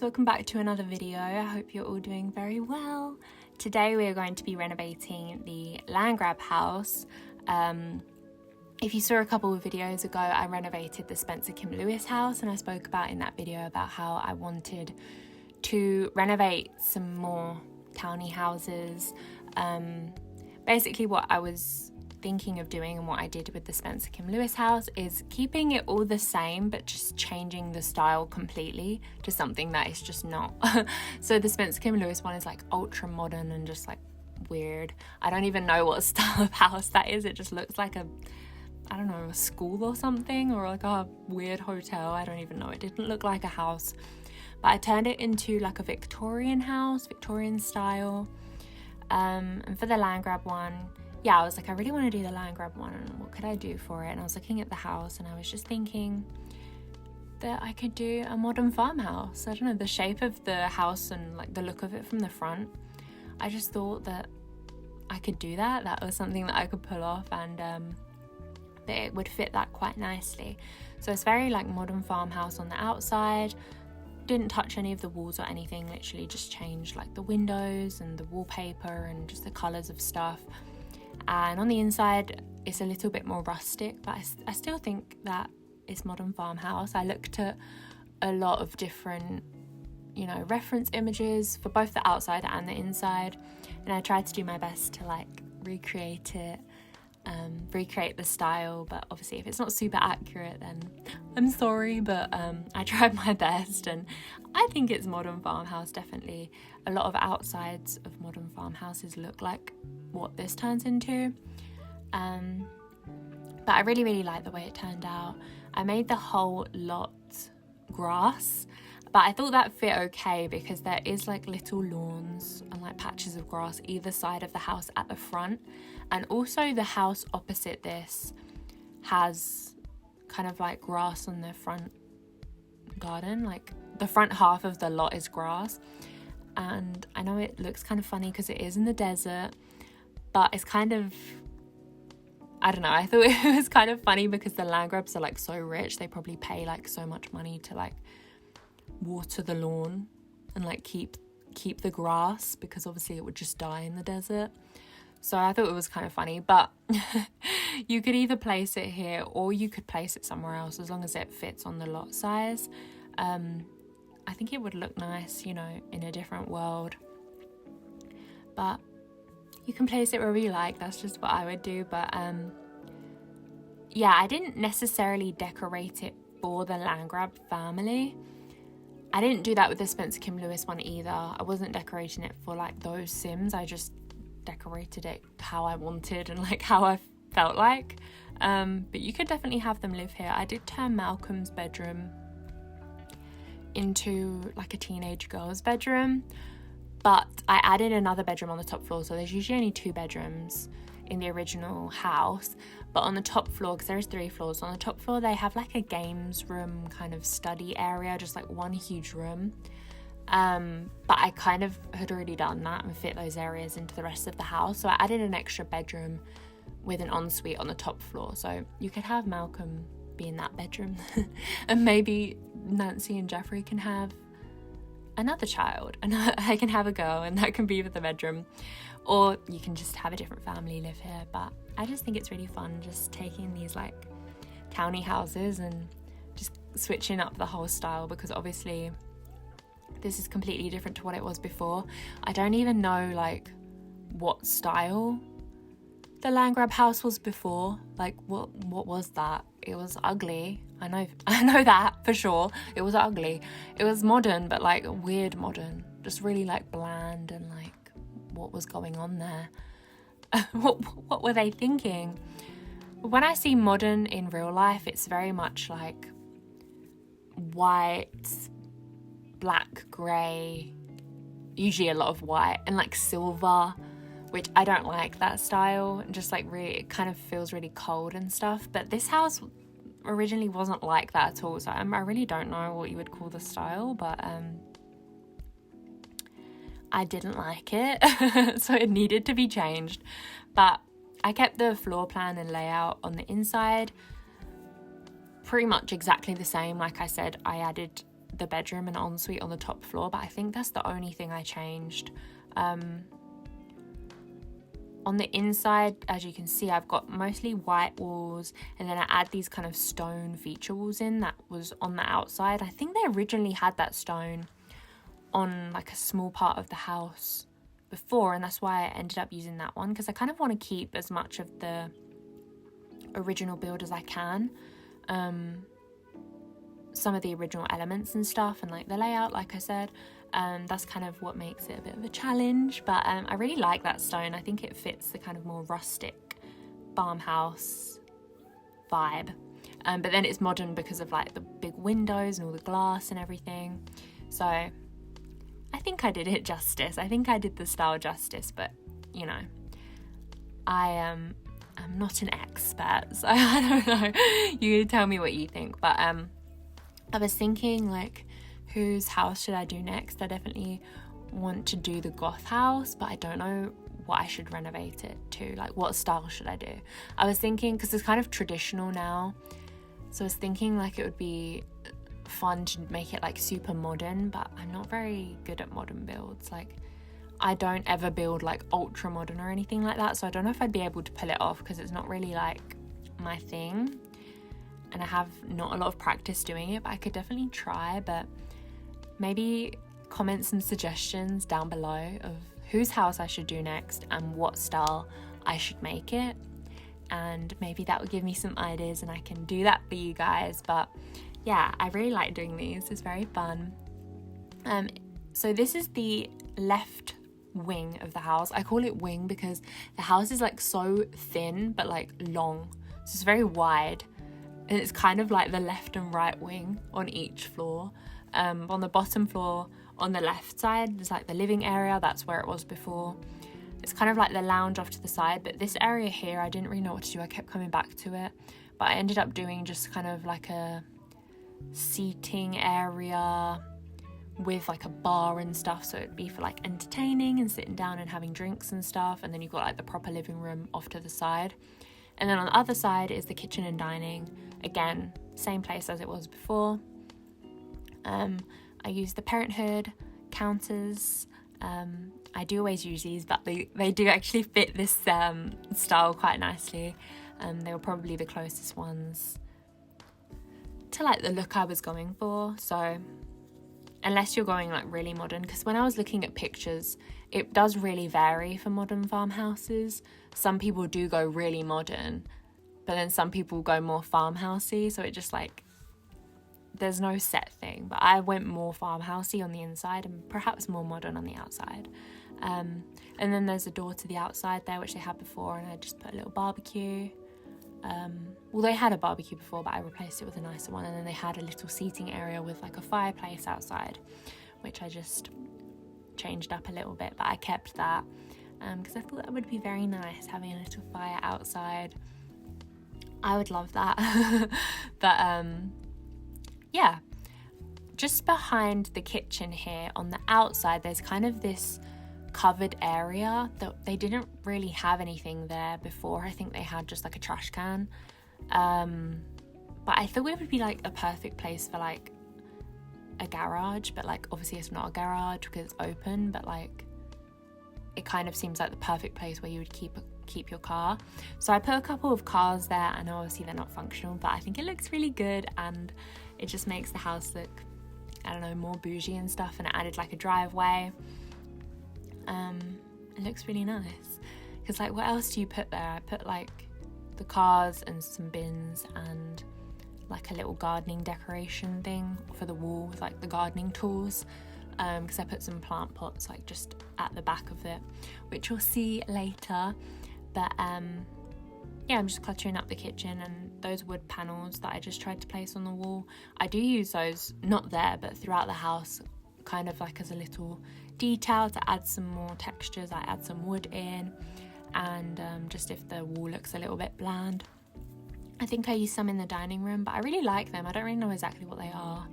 guys, welcome back to another video. I hope you're all doing very well. Today we are going to be renovating the Landgraab house. If you saw a couple of videos ago, I renovated the Spencer Kim Lewis house, and I spoke about in that video about how I wanted to renovate some more towny houses. Basically what I was thinking of doing and what I did with the Spencer Kim Lewis house is keeping it all the same but just changing the style completely to something that is just not. So the Spencer Kim Lewis one is like ultra modern and just like weird. I don't even know what style of house that is. It just looks like a school or something, or like a weird hotel. I don't even know. It didn't look like a house, but I turned it into like a Victorian house, Victorian style. And for the Landgraab one, yeah, I was like, I really want to do the Landgraab one, and what could I do for it? And I was looking at the house and I was just thinking that I could do a modern farmhouse. I don't know, the shape of the house and like the look of it from the front, I just thought that I could do that. That was something that I could pull off, and that it would fit that quite nicely. So it's very like modern farmhouse on the outside. Didn't touch any of the walls or anything, literally just changed like the windows and the wallpaper and just the colours of stuff. And on the inside it's a little bit more rustic, but I still think that it's modern farmhouse. I looked at a lot of different, reference images for both the outside and the inside, and I tried to do my best to like recreate it, recreate the style. But obviously if it's not super accurate, then I'm sorry, but I tried my best, and I think it's modern farmhouse. Definitely a lot of outsides of modern farmhouses look like what this turns into, but I really like the way it turned out. I made the whole lot grass, but I thought that fit okay because there is like little lawns and like patches of grass either side of the house at the front, and also the house opposite this has kind of like grass on the front garden. Like the front half of the lot is grass, and I know it looks kind of funny because it is in the desert, but it's kind of, I don't know, I thought it was kind of funny because the Landgraabs are like so rich, they probably pay like so much money to like water the lawn and like keep the grass, because obviously it would just die in the desert. So I thought it was kind of funny, but you could either place it here or you could place it somewhere else as long as it fits on the lot size. I think it would look nice, in a different world, but you can place it wherever you like. That's just what I would do. But yeah, I didn't necessarily decorate it for the Landgraab family. I didn't do that with the Spencer Kim Lewis one either. I wasn't decorating it for like those Sims. I just decorated it how I wanted and like how I felt like. But you could definitely have them live here. I did turn Malcolm's bedroom into like a teenage girl's bedroom, but I added another bedroom on the top floor. So there's usually only 2 bedrooms in the original house, but on the top floor, because there's 3 floors, on the top floor they have like a games room kind of study area, just like one huge room. But I kind of had already done that and fit those areas into the rest of the house, so I added an extra bedroom with an ensuite on the top floor. So you could have Malcolm be in that bedroom and maybe Nancy and Jeffrey can have another child, and I can have a girl, and that can be with the bedroom, or you can just have a different family live here. But I just think it's really fun just taking these like towny houses and just switching up the whole style, because obviously this is completely different to what it was before. I don't even know like what style the Landgraab house was before. Like what was that? It was ugly. I know that for sure. It was ugly. It was modern, but like weird modern, just really like bland, and like what was going on there? What were they thinking? When I see modern in real life, it's very much like white, black, grey, usually a lot of white, and like silver, which I don't like that style. Just like really, it kind of feels really cold and stuff. But this house originally wasn't like that at all, so I really don't know what you would call the style, but I didn't like it so it needed to be changed. But I kept the floor plan and layout on the inside pretty much exactly the same. Like I said, I added the bedroom and ensuite on the top floor, but I think that's the only thing I changed. On the inside, as you can see, I've got mostly white walls, and then I add these kind of stone feature walls in that was on the outside. I think they originally had that stone on like a small part of the house before, and that's why I ended up using that one, because I kind of want to keep as much of the original build as I can. Some of the original elements and stuff, and like the layout, like I said. That's kind of what makes it a bit of a challenge, but I really like that stone. I think it fits the kind of more rustic farmhouse vibe, but then it's modern because of like the big windows and all the glass and everything. So I think I did it justice. I think I did the style justice, but you know, I'm not an expert, so I don't know. You tell me what you think, but I was thinking like, whose house should I do next? I definitely want to do the goth house, but I don't know what I should renovate it to. Like, what style should I do? I was thinking, because it's kind of traditional now, so I was thinking like it would be fun to make it like super modern, but I'm not very good at modern builds. Like, I don't ever build like ultra modern or anything like that, so I don't know if I'd be able to pull it off, because it's not really like my thing, and I have not a lot of practice doing it, but I could definitely try. But maybe comment some suggestions down below of whose house I should do next and what style I should make it, and maybe that will give me some ideas and I can do that for you guys. But yeah, I really like doing these. It's very fun. So this is the left wing of the house. I call it wing because the house is like so thin but like long, so it's very wide, and it's kind of like the left and right wing on each floor. On the bottom floor on the left side is like the living area. That's where it was before. It's kind of like the lounge off to the side, but this area here I didn't really know what to do. I kept coming back to it, but I ended up doing just kind of like a seating area with like a bar and stuff, so it'd be for like entertaining and sitting down and having drinks and stuff. And then you've got like the proper living room off to the side, and then on the other side is the kitchen and dining. Again, same place as it was before. I use the Parenthood counters. I do always use these, but they do actually fit this style quite nicely. They were probably the closest ones to like the look I was going for. So unless you're going like really modern, because when I was looking at pictures, it does really vary for modern farmhouses. Some people do go really modern, but then some people go more farmhousey, so it just like, there's no set thing. But I went more farmhousey on the inside and perhaps more modern on the outside. And then there's a door to the outside there, which they had before, and I just put a little barbecue. Well, they had a barbecue before, but I replaced it with a nicer one. And then they had a little seating area with like a fireplace outside, which I just changed up a little bit, but I kept that because I thought that would be very nice, having a little fire outside. I would love that. But yeah, just behind the kitchen here on the outside, there's kind of this covered area that they didn't really have anything there before. I think they had just like a trash can, but I thought it would be like a perfect place for like a garage, but like obviously it's not a garage because it's open, but like it kind of seems like the perfect place where you would keep your car. So I put a couple of cars there, and obviously they're not functional, but I think it looks really good, and it just makes the house look, I don't know, more bougie and stuff. And I added like a driveway. It looks really nice, because like what else do you put there? I put like the cars and some bins and like a little gardening decoration thing for the wall with like the gardening tools, because I put some plant pots like just at the back of it, which you'll see later. But yeah, I'm just cluttering up the kitchen, and those wood panels that I just tried to place on the wall, I do use those, not there but throughout the house, kind of like as a little detail to add some more textures. I add some wood in, and just if the wall looks a little bit bland. I think I use some in the dining room, but I really like them. I don't really know exactly what they are.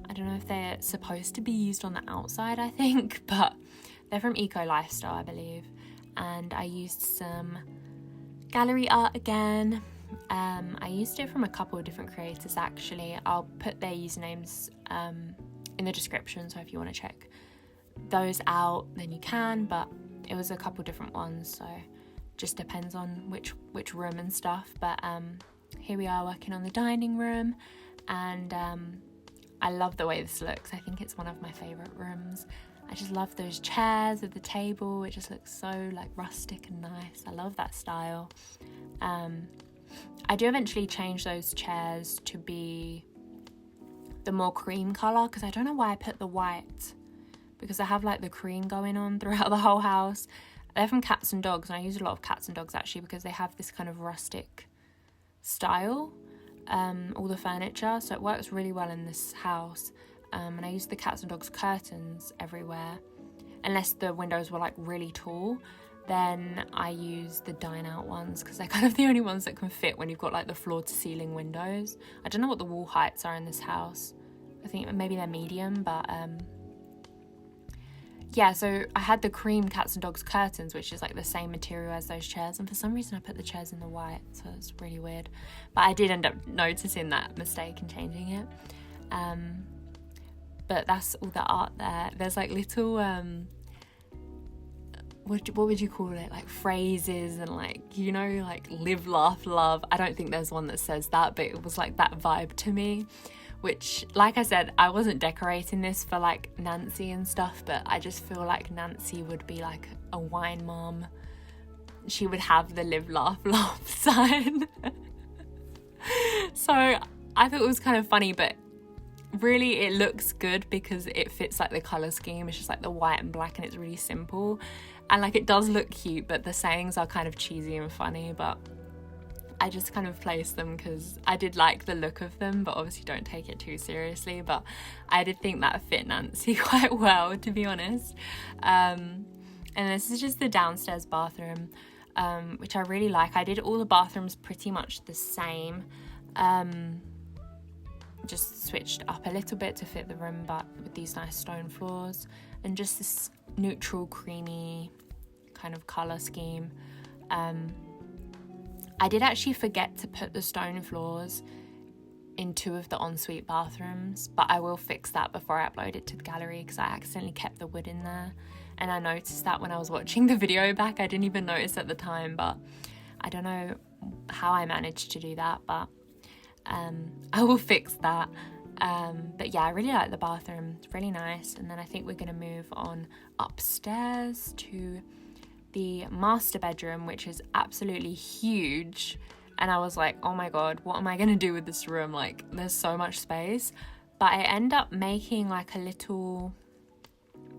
I don't know if they're supposed to be used on the outside, I think, but they're from Eco Lifestyle, I believe. And I used some gallery art again, I used it from a couple of different creators actually. I'll put their usernames in the description, so if you want to check those out then you can, but it was a couple different ones, so just depends on which room and stuff. But here we are working on the dining room, and I love the way this looks. I think it's one of my favourite rooms. I just love those chairs at the table. It just looks so like rustic and nice. I love that style. I do eventually change those chairs to be the more cream colour, because I don't know why I put the white, because I have like the cream going on throughout the whole house. They're from Cats and Dogs, and I use a lot of Cats and Dogs actually because they have this kind of rustic style, all the furniture, so it works really well in this house. And I use the Cats and Dogs curtains everywhere, unless the windows were like really tall, then I use the dine out ones because they're kind of the only ones that can fit when you've got like the floor to ceiling windows. I don't know what the wall heights are in this house. I think maybe they're medium, but yeah, so I had the cream Cats and Dogs curtains, which is like the same material as those chairs, and for some reason I put the chairs in the white, so it's really weird. But I did end up noticing that mistake and changing it. But that's all the art there. There's like little what would you call it, like phrases and like, you know, like live, laugh, love. I don't think there's one that says that, but it was like that vibe to me, which, like I said, I wasn't decorating this for like Nancy and stuff, but I just feel like Nancy would be like a wine mom. She would have the live, laugh, love sign. So I thought it was kind of funny, but really it looks good because it fits like the colour scheme. It's just like the white and black, and it's really simple, and like it does look cute, but the sayings are kind of cheesy and funny. But I just kind of placed them because I did like the look of them, but obviously don't take it too seriously. But I did think that fit Nancy quite well, to be honest. And this is just the downstairs bathroom, which I really like. I did all the bathrooms pretty much the same, just switched up a little bit to fit the room, but with these nice stone floors and just this neutral creamy kind of colour scheme. I did actually forget to put the stone floors in 2 of the ensuite bathrooms, but I will fix that before I upload it to the gallery because I accidentally kept the wood in there, and I noticed that when I was watching the video back. I didn't even notice at the time, but I don't know how I managed to do that, but I will fix that. But yeah, I really like the bathroom. It's really nice. And then I think we're going to move on upstairs to the master bedroom, which is absolutely huge. And I was like, oh my god, what am I going to do with this room? Like, there's so much space. But I end up making like a little,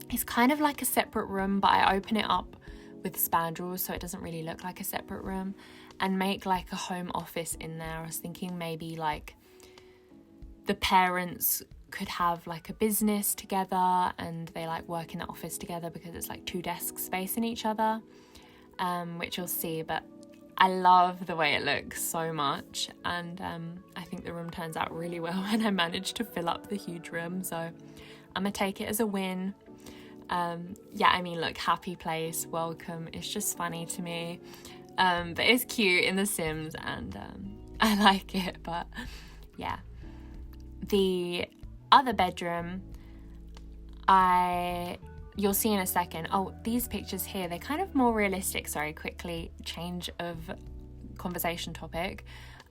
it's kind of like a separate room, but I open it up with spandrels so it doesn't really look like a separate room, and make like a home office in there. I was thinking maybe like the parents could have like a business together and they like work in the office together because it's like 2 desks facing each other, which you'll see. But I love the way it looks so much, and I think the room turns out really well, and I managed to fill up the huge room, so I'm gonna take it as a win. Yeah, I mean, look, happy place, welcome. It's just funny to me, but it's cute in The Sims, and I like it. But yeah, the other bedroom, you'll see in a second. Oh, these pictures here, they're kind of more realistic. Sorry, quickly change of conversation topic.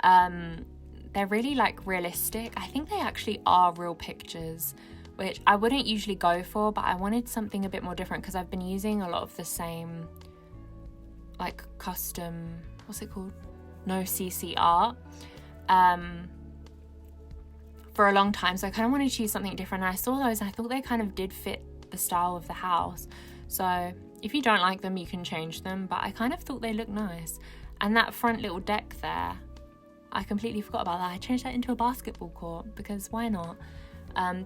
They're really like realistic. I think they actually are real pictures, which I wouldn't usually go for, but I wanted something a bit more different because I've been using a lot of the same like custom, what's it called? No CC art for a long time, so I kind of wanted to use something different, and I saw those and I thought they kind of did fit the style of the house. So if you don't like them, you can change them, but I kind of thought they looked nice. And that front little deck there, I completely forgot about that. I changed that into a basketball court because why not?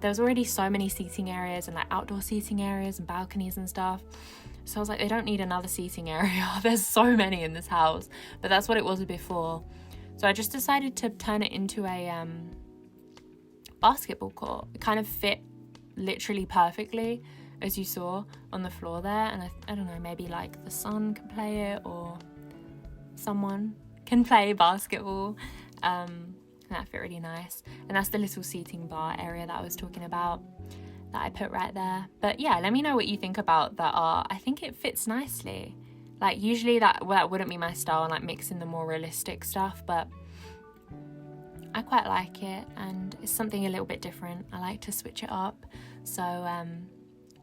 There's already so many seating areas and like outdoor seating areas and balconies and stuff, so I was like, they don't need another seating area. There's so many in this house, but that's what it was before. So I just decided to turn it into a basketball court. It kind of fit literally perfectly, as you saw on the floor there, and I don't know, maybe like the son can play it or someone can play basketball. And that fit really nice. And that's the little seating bar area that I was talking about that I put right there. But yeah, let me know what you think about that art. I think it fits nicely. Like usually that wouldn't be my style, like mixing the more realistic stuff, but I quite like it, and it's something a little bit different. I like to switch it up. So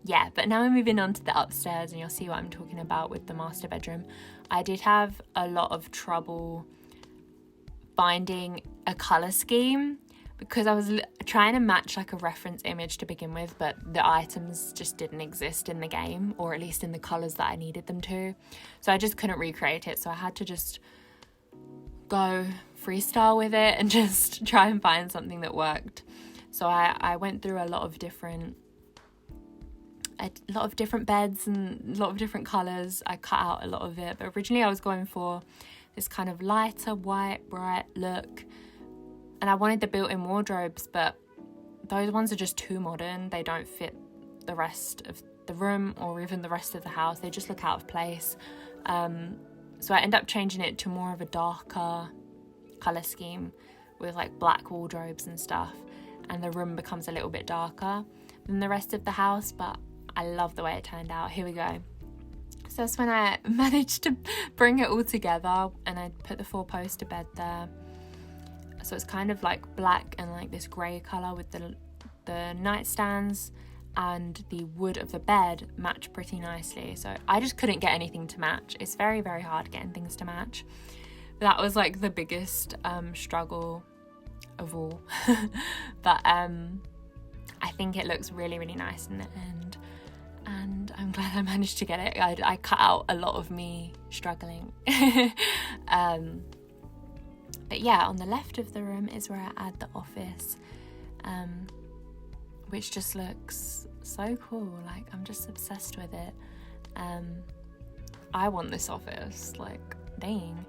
yeah, but now we're moving on to the upstairs, and you'll see what I'm talking about with the master bedroom. I did have a lot of trouble finding a colour scheme because I was trying to match like a reference image to begin with, but the items just didn't exist in the game, or at least in the colours that I needed them to. So I just couldn't recreate it. So I had to just go freestyle with it and just try and find something that worked. So I went through a lot of different beds and a lot of different colours. I cut out a lot of it, but originally I was going for this kind of lighter white bright look, and I wanted the built-in wardrobes, but those ones are just too modern. They don't fit the rest of the room or even the rest of the house. They just look out of place. So I end up changing it to more of a darker colour scheme with like black wardrobes and stuff, and the room becomes a little bit darker than the rest of the house, but I love the way it turned out. Here we go. So that's when I managed to bring it all together, and I put the 4-poster bed there. So it's kind of like black and like this grey colour with the nightstands, and the wood of the bed match pretty nicely. So I just couldn't get anything to match. It's very, very hard getting things to match. That was like the biggest struggle of all. But I think it looks really, really nice in the end, and I'm glad I managed to get it. I cut out a lot of me struggling. But yeah, on the left of the room is where I add the office, which just looks so cool. Like, I'm just obsessed with it. I want this office, like, dang.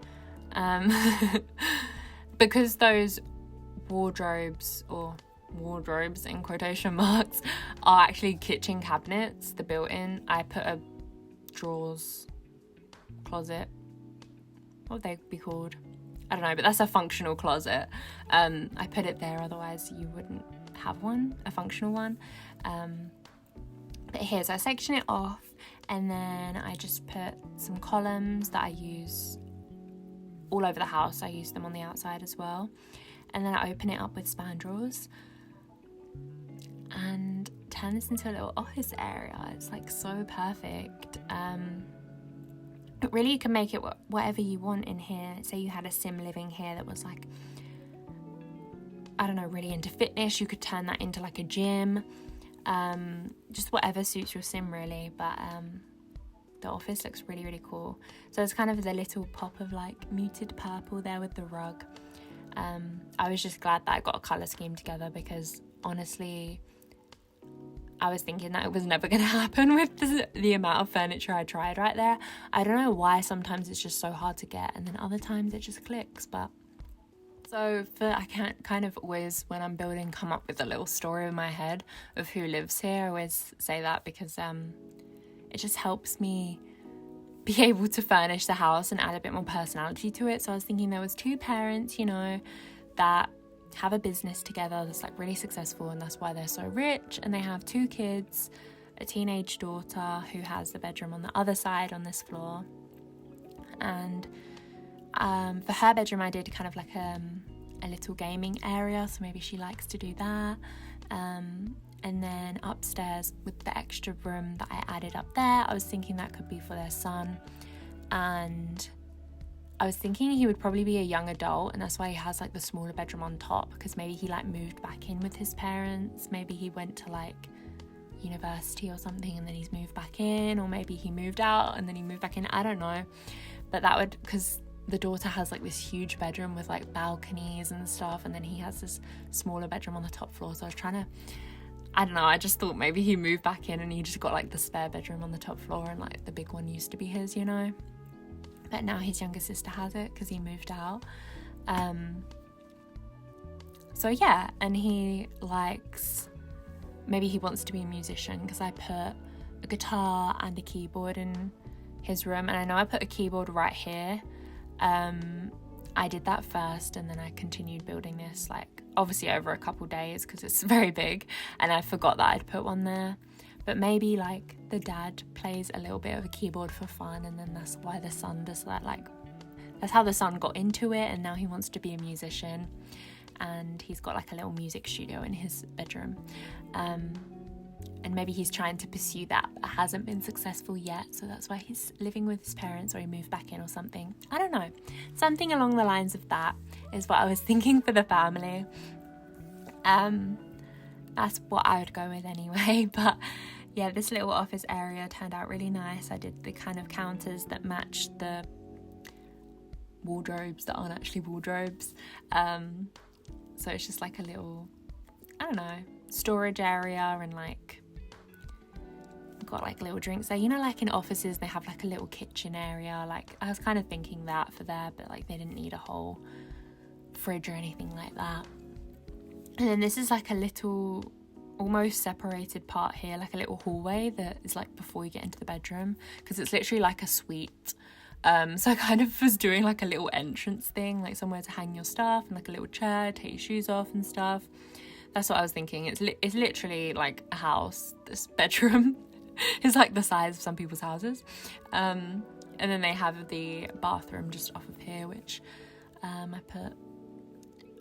Because those wardrobes in quotation marks are actually kitchen cabinets, the built-in. I put a drawers closet, what would they be called? I don't know, but that's a functional closet. I put it there, otherwise you wouldn't have a functional one. But here, so I section it off, and then I just put some columns that I use all over the house. I use them on the outside as well. And then I open it up with spandrels and turn this into a little office area. It's like so perfect. Really, you can make it whatever you want in here. Say you had a sim living here that was like, I don't know, really into fitness, you could turn that into like a gym. Just whatever suits your sim really. But the office looks really, really cool. So it's kind of the little pop of like muted purple there with the rug. I was just glad that I got a colour scheme together, because honestly I was thinking that it was never going to happen with the amount of furniture I tried right there. I don't know why sometimes it's just so hard to get, and then other times it just clicks. But so I can't kind of always, when I'm building, come up with a little story in my head of who lives here. I always say that because it just helps me be able to furnish the house and add a bit more personality to it. So I was thinking there was 2 parents, you know, that have a business together that's like really successful, and that's why they're so rich, and they have 2 kids, a teenage daughter who has the bedroom on the other side on this floor. And for her bedroom I did kind of like a little gaming area, so maybe she likes to do that. And then upstairs with the extra room that I added up there, I was thinking that could be for their son, and I was thinking he would probably be a young adult, and that's why he has like the smaller bedroom on top, because maybe he like moved back in with his parents, maybe he went to like university or something and then he's moved back in, or maybe he moved out and then he moved back in, I don't know. But that would, because the daughter has like this huge bedroom with like balconies and stuff, and then he has this smaller bedroom on the top floor. So I was trying to, I don't know, I just thought maybe he moved back in and he just got like the spare bedroom on the top floor, and like the big one used to be his, you know. But now his younger sister has it because he moved out. So yeah, and he likes, maybe he wants to be a musician, because I put a guitar and a keyboard in his room, and I know I put a keyboard right here. I did that first, and then I continued building this, like, obviously over a couple days because it's very big, and I forgot that I'd put one there. But maybe, like, the dad plays a little bit of a keyboard for fun, and then that's why the son does that. Like, that's how the son got into it, and now he wants to be a musician, and he's got like a little music studio in his bedroom. And maybe he's trying to pursue that, but hasn't been successful yet, so that's why he's living with his parents, or he moved back in or something. I don't know. Something along the lines of that is what I was thinking for the family. That's what I would go with anyway. But yeah, this little office area turned out really nice. I did the kind of counters that matched the wardrobes that aren't actually wardrobes. So it's just like a little, I don't know, storage area, and like got like little drinks there, you know, like in offices they have like a little kitchen area. Like I was kind of thinking that for there, but like they didn't need a whole fridge or anything like that. And then this is like a little almost separated part here, like a little hallway that is like before you get into the bedroom, because it's literally like a suite. So I kind of was doing like a little entrance thing, like somewhere to hang your stuff, and like a little chair, take your shoes off and stuff. That's what I was thinking. It's literally like a house. This bedroom is like the size of some people's houses. And then they have the bathroom just off of here, which I put,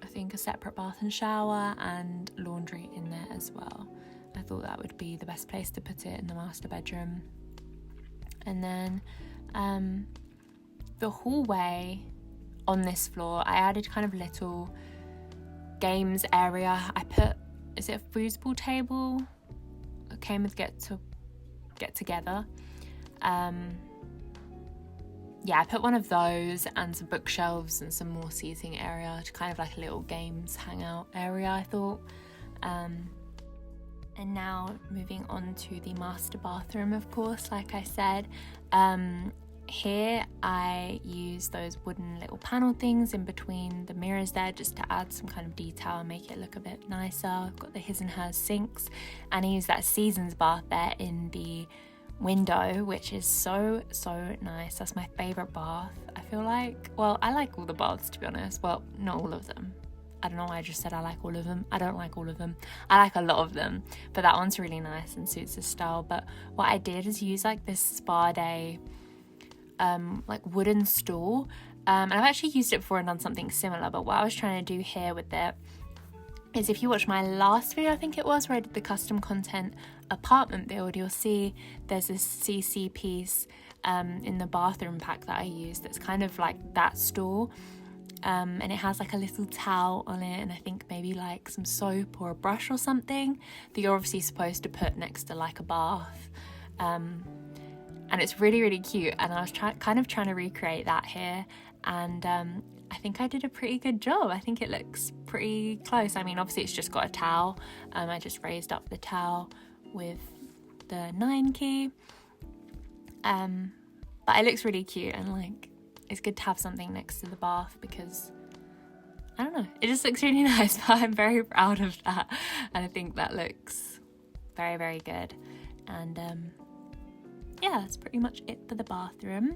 I think, a separate bath and shower and laundry in there as well. I thought that would be the best place to put it, in the master bedroom. And then the hallway on this floor, I added kind of little games area. I put, is it a foosball table? It came with get together. Yeah, I put one of those and some bookshelves and some more seating area to kind of like a little games hangout area, I thought. And now moving on to the master bathroom, of course, like I said. Here I use those wooden little panel things in between the mirrors there, just to add some kind of detail and make it look a bit nicer. I've got the his and hers sinks, and I use that Seasons bath there in the window, which is so nice. That's my favourite bath. I feel like, well, I like all the baths, to be honest. Well, not all of them. I don't know why I just said I like all of them. I don't like all of them. I like a lot of them, but that one's really nice and suits the style. But what I did is use like this spa day like wooden stool, and I've actually used it before and done something similar. But what I was trying to do here with it is, if you watch my last video, I think it was, where I did the custom content apartment build, you'll see there's this CC piece in the bathroom pack that I used that's kind of like that stool, and it has like a little towel on it, and I think maybe like some soap or a brush or something that you're obviously supposed to put next to like a bath. And it's really cute, and I was kind of trying to recreate that here, and I think I did a pretty good job. I think it looks pretty close. I mean, obviously it's just got a towel. I just raised up the towel with the 9 key, but it looks really cute, and like it's good to have something next to the bath, because I don't know, it just looks really nice. But I'm very proud of that, and I think that looks very good. And yeah, that's pretty much it for the bathroom.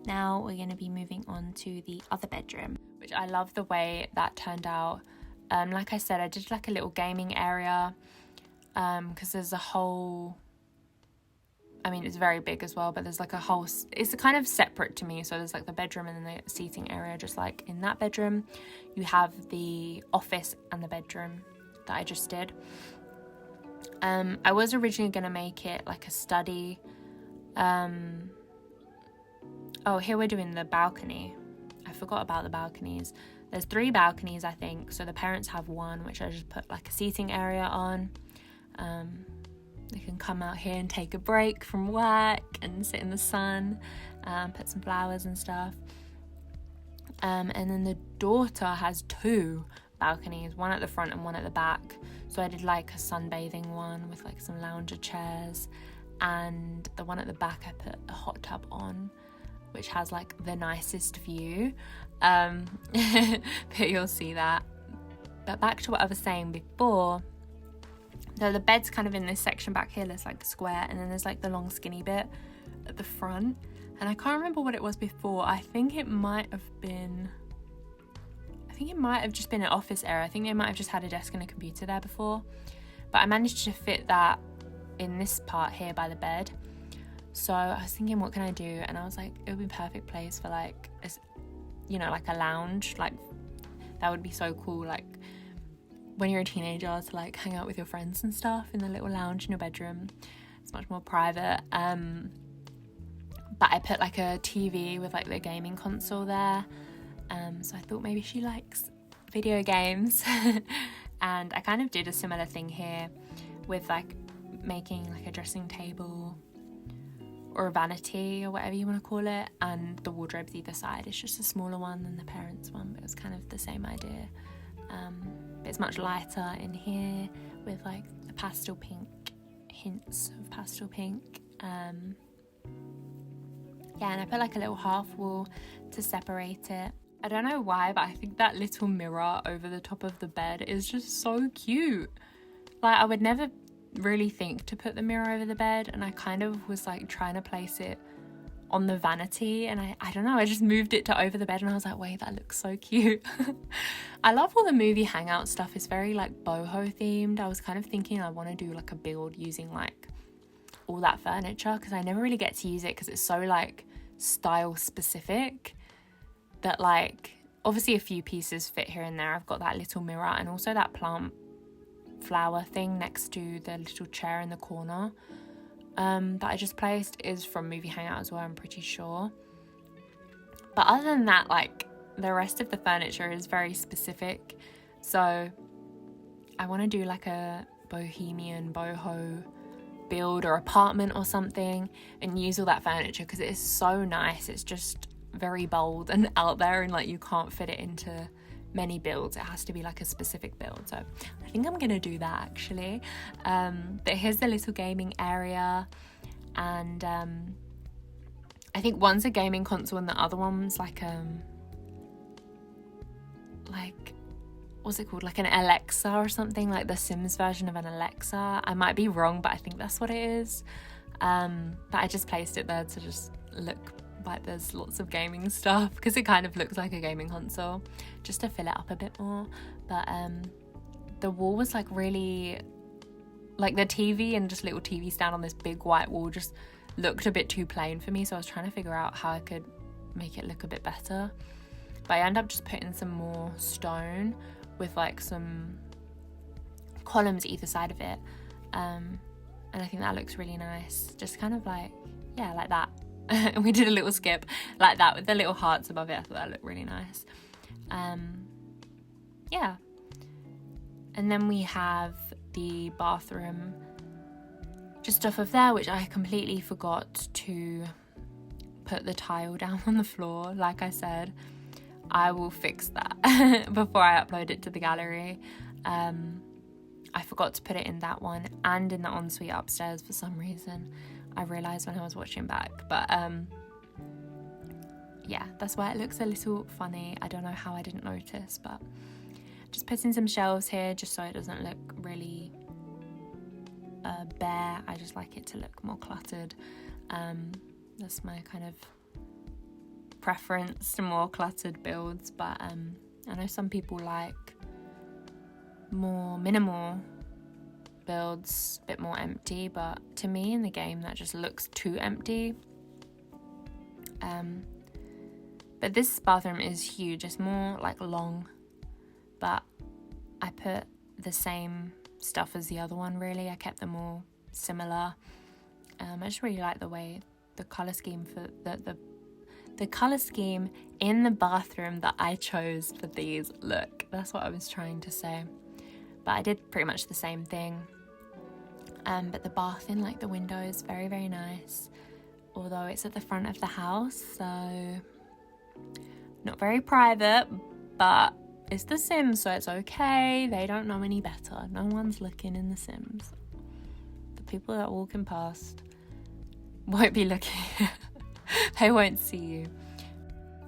Now we're going to be moving on to the other bedroom, which I love the way that turned out. Like I said, I did like a little gaming area, because there's a whole, I mean, it's very big as well, but there's like a whole, it's kind of separate to me. So there's like the bedroom and then the seating area. Just like in that bedroom, you have the office and the bedroom that I just did. I was originally going to make it like a study. Oh, here we're doing the balcony. I forgot about the balconies. There's 3 balconies, I think. So the parents have one, which I just put like a seating area on. They can come out here and take a break from work and sit in the sun, put some flowers and stuff. And then the daughter has 2 balconies, one at the front and one at the back. So I did like a sunbathing one with like some lounger chairs, and the one at the back I put a hot tub on, which has like the nicest view. But you'll see that. But back to what I was saying before, so the bed's kind of in this section back here. There's like a square, and then there's like the long skinny bit at the front, And I can't remember what it was before. I think it might have just been an office area. I think they might have just had a desk and a computer there before. But I managed to fit that in this part here by the bed. So I was thinking, what can I do? And I was like, it would be a perfect place for like, like a lounge. Like that would be so cool. Like when you're a teenager to like hang out with your friends and stuff in the little lounge in your bedroom. It's much more private. But I put like a TV with like the gaming console there. So I thought maybe she likes video games. And I kind of did a similar thing here with like making like a dressing table or a vanity or whatever you want to call it, and the wardrobes either side. It's just a smaller one than the parents' one, but it was kind of the same idea. But it's much lighter in here with like a pastel pink, hints of pastel pink. Yeah, and I put like a little half wall to separate it. I don't know why, but I think that little mirror over the top of the bed is just so cute. Like I would never really think to put the mirror over the bed, and I kind of was like trying to place it on the vanity, and I don't know, I just moved it to over the bed and I was like, wait, that looks so cute. I love all the movie hangout stuff. It's very like boho themed. I was kind of thinking I want to do like a build using like all that furniture, because I never really get to use it because it's so like style specific that like obviously a few pieces fit here and there. I've got that little mirror and also that plant flower thing next to the little chair in the corner that I just placed is from movie hangout as well, I'm pretty sure. But other than that, like the rest of the furniture is very specific, so I want to do like a bohemian boho build or apartment or something and use all that furniture because it is so nice. It's just very bold and out there, and like you can't fit it into many builds. It has to be like a specific build, so I think I'm gonna do that actually. But here's the little gaming area, and I think one's a gaming console and the other one's like what's it called, like an Alexa or something, like the Sims version of an Alexa. I might be wrong, but I think that's what it is. But I just placed it there to just look like there's lots of gaming stuff, because it kind of looks like a gaming console, just to fill it up a bit more. But the wall was like really, like the TV and just little TV stand on this big white wall just looked a bit too plain for me, so I was trying to figure out how I could make it look a bit better. But I ended up just putting some more stone with like some columns either side of it, and I think that looks really nice, just kind of like, yeah, like that. And we did a little skip like that with the little hearts above it. I thought that looked really nice. Yeah, and then we have the bathroom just off of there, which I completely forgot to put the tile down on the floor. Like I said, I will fix that before I upload it to the gallery. I forgot to put it in that one and in the ensuite upstairs for some reason. I realised when I was watching back, but yeah, that's why it looks a little funny. I don't know how I didn't notice, but just putting some shelves here just so it doesn't look really bare. I just like it to look more cluttered. That's my kind of preference to more cluttered builds, but I know some people like more minimal builds, a bit more empty, but to me in the game that just looks too empty. But this bathroom is huge. It's more like long, but I put the same stuff as the other one really. I kept them all similar. I just really like the way the colour scheme for the colour scheme in the bathroom that I chose for these look. That's what I was trying to say. But I did pretty much the same thing. But the bath in like the window is very, very nice. Although it's at the front of the house, so not very private, but it's The Sims, so it's okay. They don't know any better. No one's looking in The Sims. The people that are walking past won't be looking. They won't see you.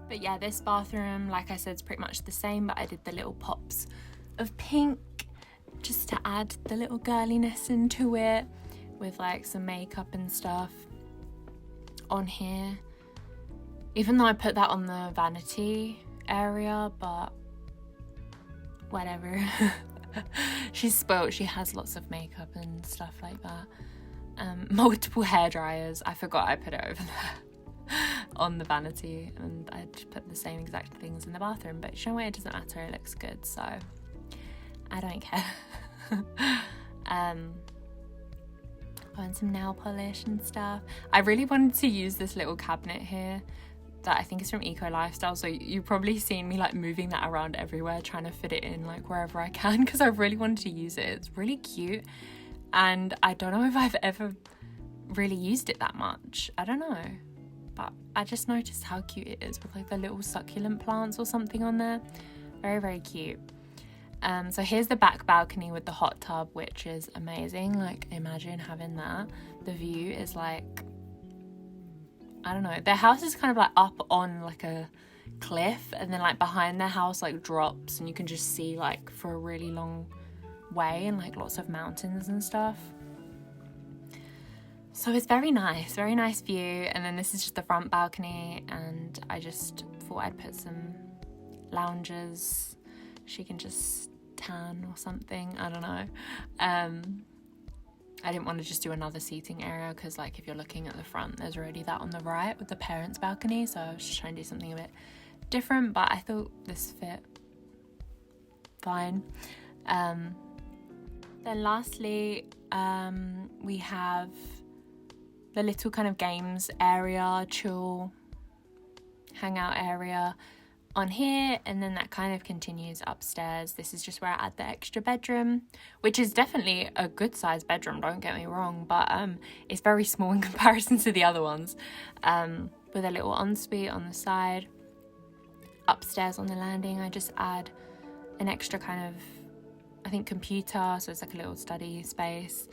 But yeah, this bathroom, like I said, is pretty much the same, but I did the little pops of pink just to add the little girliness into it, with like some makeup and stuff on here. even though I put that on the vanity area, but whatever. She's spoilt. She has lots of makeup and stuff like that. Multiple hair dryers. I forgot I put it over there on the vanity, and I just put the same exact things in the bathroom, but you know what, it doesn't matter, it looks good, so I don't care. And some nail polish and stuff. I really wanted to use this little cabinet here that I think is from Eco Lifestyle, so you've probably seen me like moving that around everywhere, trying to fit it in like wherever I can, because I really wanted to use it. It's really cute, and I don't know if I've ever really used it that much. I don't know, but I just noticed how cute it is with like the little succulent plants or something on there. Very, very cute. So here's the back balcony with the hot tub, which is amazing. Like, imagine having that. The view is like, I don't know, their house is kind of like up on like a cliff, and then like behind their house like drops, and you can just see like for a really long way, and like lots of mountains and stuff. So it's very nice view. And then this is just the front balcony, and I just thought I'd put some lounges. She can just tan or something, I don't know. I didn't want to just do another seating area, because like if you're looking at the front, there's already that on the right with the parents' balcony, so I was just trying to do something a bit different, but I thought this fit fine. Then lastly, we have the little kind of games area, chill hangout area on here, and then that kind of continues upstairs. This is just where I add the extra bedroom, which is definitely a good sized bedroom, don't get me wrong, but it's very small in comparison to the other ones, with a little ensuite on the side. Upstairs on the landing, I just add an extra kind of, I think, computer, so it's like a little study space,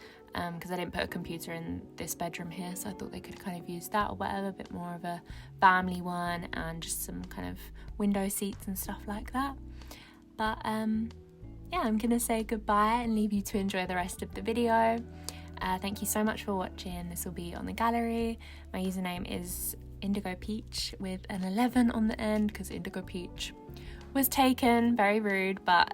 because I didn't put a computer in this bedroom here, so I thought they could kind of use that or whatever, a bit more of a family one, and just some kind of window seats and stuff like that. But yeah, I'm gonna say goodbye and leave you to enjoy the rest of the video. Thank you so much for watching. This will be on the gallery. My username is Indigo Peach with an 11 on the end, because Indigo Peach was taken. Very rude, but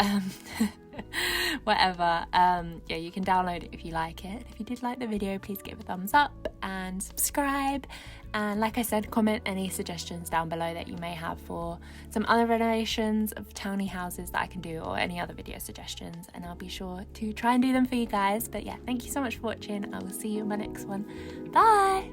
whatever. Yeah, you can download it if you like it. If you did like the video, please give a thumbs up and subscribe, and like I said, comment any suggestions down below that you may have for some other renovations of towny houses that I can do, or any other video suggestions, and I'll be sure to try and do them for you guys. But yeah, thank you so much for watching. I will see you in my next one. Bye.